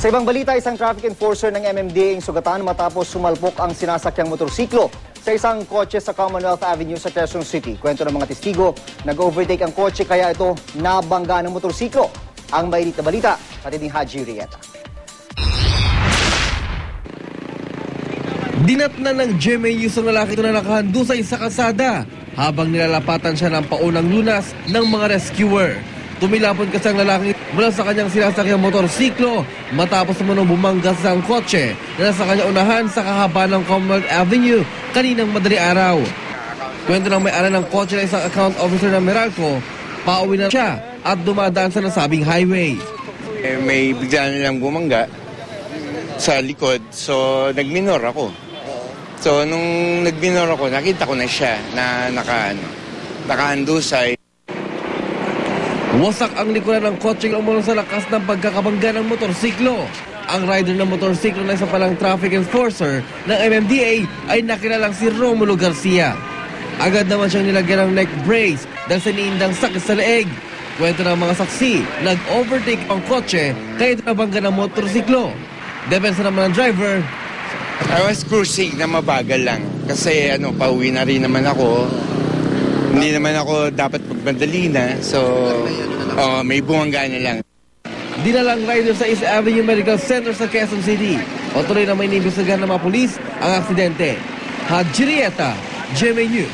Sa ibang balita, isang traffic enforcer ng MMDA ang sugatan matapos sumalpok ang sinasakyang motorsiklo sa isang kotse sa Commonwealth Avenue sa Quezon City. Kwento ng mga testigo, nag-overtake ang kotse kaya ito nabangga ng motorsiklo. Ang mainit na balita, patid ni Haji Rieta. Dinatnan ng GMA News ang lalaki ito na nakahandusay sa kalsada habang nilalapatan siya ng paunang lunas ng mga rescuer. Tumilapon kasi ang lalaki mula sa kanyang sinasakyang motorsiklo matapos naman bumangga sa ang kotse na nasa kanyang unahan sa kahaba ng Commonwealth Avenue kaninang madaling araw. Kwento ng may-ari ng kotse na isang account officer ng Meralco, pauwi na siya at dumadaan sa nasabing highway. May bigla nilang bumangga sa likod, so nagminor ako. So nung nagminor ako, nakita ko na siya na nakahandusay. Wasak ang likuran ng kotse umulong sa lakas ng pagkakabangga ng motorsiklo. Ang rider ng motorsiklo na isa palang traffic enforcer ng MMDA ay nakilalang si Romulo Garcia. Agad naman siyang nilagyan ng neck brace dahil sa iniindang sakit sa leeg. Kwento ng mga saksi, nag-overtake ang kotse kaya ito nabangga ng motorsiklo. Depensa naman ng driver. I was cruising na mabagal lang kasi pauwi na rin naman ako. Hindi naman ako dapat magmadali na, so may bumangga na lang. Dinalang rider sa East Avenue Medical Center sa Quezon City. O tuloy na may inimbestigahan ng mga pulis ang aksidente. Haji Rieta, GMA News.